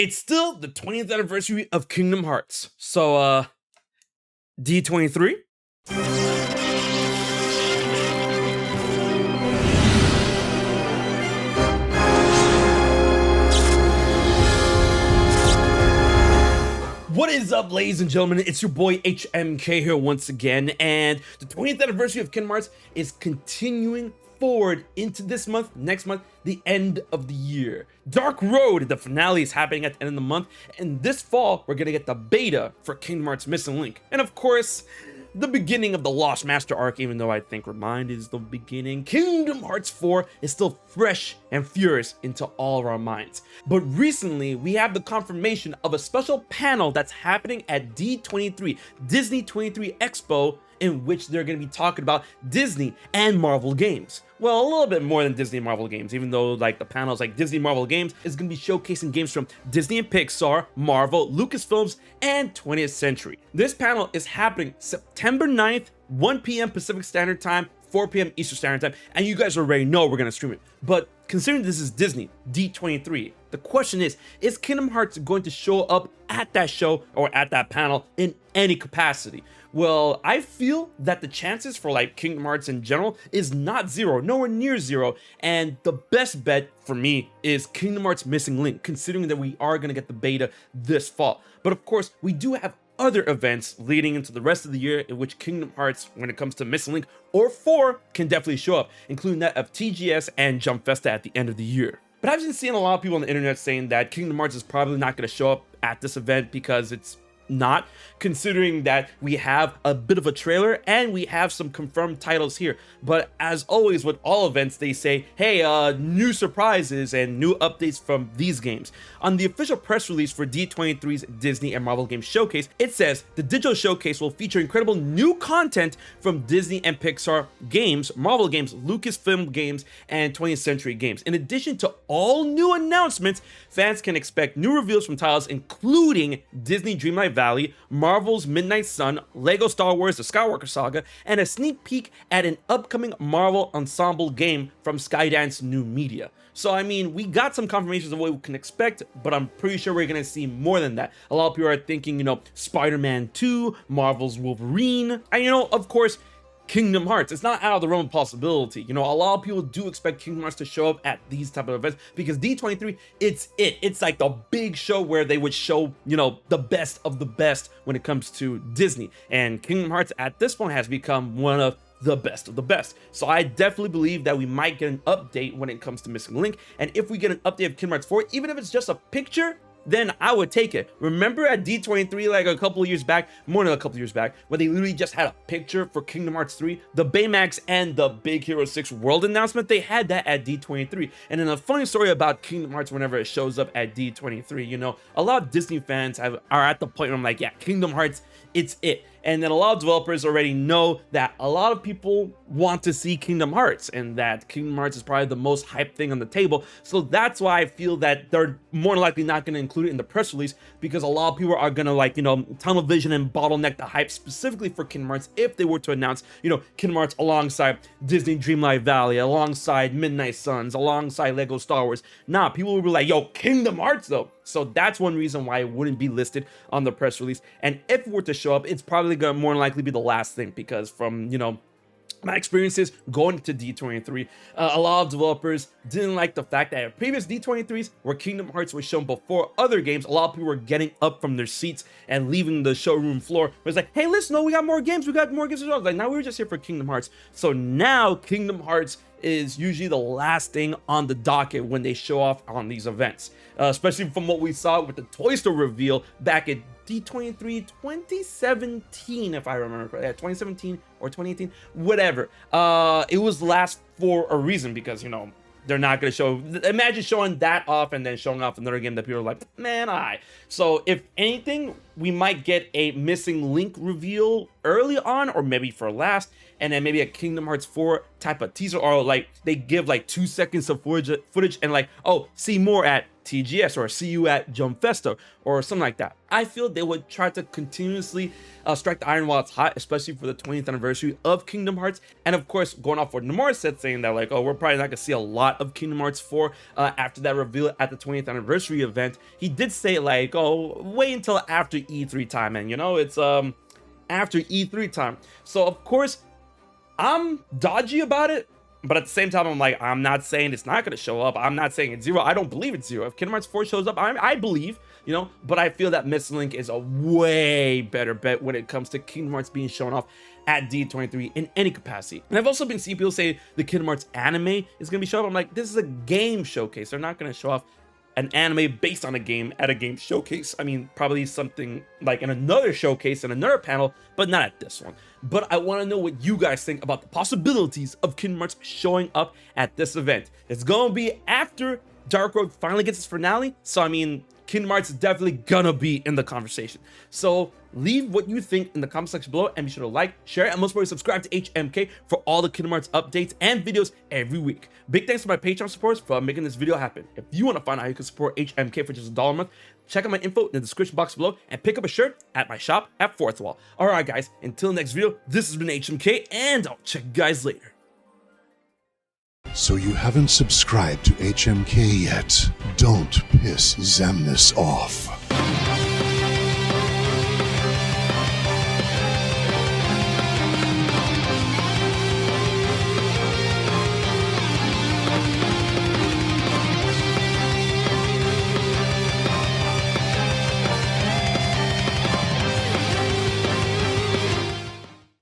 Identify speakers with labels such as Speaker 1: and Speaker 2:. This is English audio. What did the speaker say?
Speaker 1: It's still the 20th anniversary of Kingdom Hearts. So, D23? What is up, ladies and gentlemen? It's your boy HMK here once again, and the 20th anniversary of Kingdom Hearts is continuing forward into this month, next month, the end of the year. Dark Road, the finale, is happening at the end of the month, and this fall, we're gonna get the beta for Kingdom Hearts Missing Link. And of course, the beginning of the Lost Master arc, even though I think Remind is the beginning. Kingdom Hearts 4 is still fresh and furious into all of our minds. But recently, we have the confirmation of a special panel that's happening at D23, Disney 23 Expo, in which they're going to be talking about Disney and Marvel games. Well, a little bit more than Disney and Marvel games, even though like the panels like Disney Marvel games is going to be showcasing games from Disney and Pixar, Marvel, Lucasfilms, and 20th Century. This panel is happening September 9th, 1 p.m. Pacific Standard Time, 4 p.m. Eastern Standard Time, and you guys already know we're going to stream it. But considering this is Disney, D23, the question is Kingdom Hearts going to show up at that show or at that panel in any capacity? Well, I feel that the chances for like Kingdom Hearts in general is not zero, nowhere near zero, and the best bet for me is Kingdom Hearts Missing Link, considering that we are going to get the beta this fall. But of course, we do have other events leading into the rest of the year in which Kingdom Hearts, when it comes to Missing Link or 4, can definitely show up, including that of TGS and Jump Festa at the end of the year. But I've been seeing a lot of people on the internet saying that Kingdom Hearts is probably not going to show up at this event because it's not, considering that we have a bit of a trailer and we have some confirmed titles here. But as always with all events, they say, hey, new surprises and new updates from these games. On the official press release for D23's Disney and Marvel Games Showcase, it says the digital showcase will feature incredible new content from Disney and Pixar games, Marvel games, Lucasfilm games, and 20th Century games. In addition to all new announcements, fans can expect new reveals from titles including Disney Dreamlight Valley, Marvel's Midnight Sun, Lego Star Wars The Skywalker Saga, and a sneak peek at an upcoming Marvel Ensemble game from Skydance New Media. So I mean, we got some confirmations of what we can expect, but I'm pretty sure we're gonna see more than that. A lot of people are thinking, you know, Spider-Man 2, Marvel's Wolverine, and you know, of course, Kingdom Hearts. It's not out of the realm of possibility. You know, a lot of people do expect Kingdom Hearts to show up at these type of events because D23, it's like the big show where they would show, you know, the best of the best when it comes to Disney. And Kingdom Hearts at this point has become one of the best of the best. So I definitely believe that we might get an update when it comes to Missing Link. And if we get an update of Kingdom Hearts 4, even if it's just a picture, then I would take it. Remember at D23 like a couple of years back, more than a couple of years back, when they literally just had a picture for Kingdom Hearts 3, the Baymax and the Big Hero 6 World announcement, they had that at D23. And then a funny story about Kingdom Hearts whenever it shows up at D23, you know, a lot of Disney fans are at the point where I'm like, yeah, Kingdom Hearts, it's it. And then a lot of developers already know that a lot of people want to see Kingdom Hearts and that Kingdom Hearts is probably the most hyped thing on the table. So that's why I feel that they're more than likely not going to include it in the press release, because a lot of people are going to, like, you know, tunnel vision and bottleneck the hype specifically for Kingdom Hearts if they were to announce, you know, Kingdom Hearts alongside Disney Dreamlight Valley, alongside Midnight Suns, alongside Lego Star Wars. Nah, people will be like, yo, Kingdom Hearts though. So that's one reason why it wouldn't be listed on the press release. And if it were to show up, it's probably going to more than likely be the last thing, because from, you know, my experiences going to D23, a lot of developers didn't like the fact that at previous D23s where Kingdom Hearts was shown before other games, a lot of people were getting up from their seats and leaving the showroom floor. It was like, hey, listen, no, we got more games as well. Like, now we were just here for Kingdom Hearts. So now Kingdom Hearts is usually the last thing on the docket when they show off on these events, especially from what we saw with the Toy Story reveal back at D23 2017, if I remember correctly. Yeah, 2017 or 2018, whatever. It was last for a reason, because, you know, they're not going to show, imagine showing that off and then showing off another game that people are like, man, So if anything, we might get a Missing Link reveal early on, or maybe for last, and then maybe a Kingdom Hearts 4 type of teaser, or like they give like 2 seconds of footage and like, oh, see more at TGS or see you at Jump Festa or something like that. I feel they would try to continuously strike the iron while it's hot, especially for the 20th anniversary of Kingdom Hearts. And of course, going off what Nomura said, saying that like, oh, we're probably not gonna see a lot of Kingdom Hearts 4 after that reveal at the 20th anniversary event. He did say like, oh, wait until after E3 time, and you know, it's after E3 time. So of course, I'm dodgy about it. But at the same time, I'm like, I'm not saying it's not going to show up. I'm not saying it's zero. I don't believe it's zero. If Kingdom Hearts 4 shows up, I believe, you know, but I feel that Missing Link is a way better bet when it comes to Kingdom Hearts being shown off at D23 in any capacity. And I've also been seeing people say the Kingdom Hearts anime is going to be shown up. I'm like, this is a game showcase. They're not going to show off an anime based on a game at a game showcase. I mean, probably something like in another showcase in another panel, but not at this one. But I want to know what you guys think about the possibilities of Kingdom Hearts showing up at this event. It's going to be after Dark Road finally gets its finale, so I mean, Kingdom Hearts is definitely gonna be in the conversation. So leave what you think in the comment section below, and be sure to like, share, and most importantly, subscribe to HMK for all the Kingdom Hearts updates and videos every week. Big thanks to my Patreon supporters for making this video happen. If you want to find out how you can support HMK for just $1 a month, check out my info in the description box below and pick up a shirt at my shop at Fourth Wall. Alright guys, until next video, this has been HMK, and I'll check you guys later.
Speaker 2: So you haven't subscribed to HMK yet? Don't piss Xemnas off.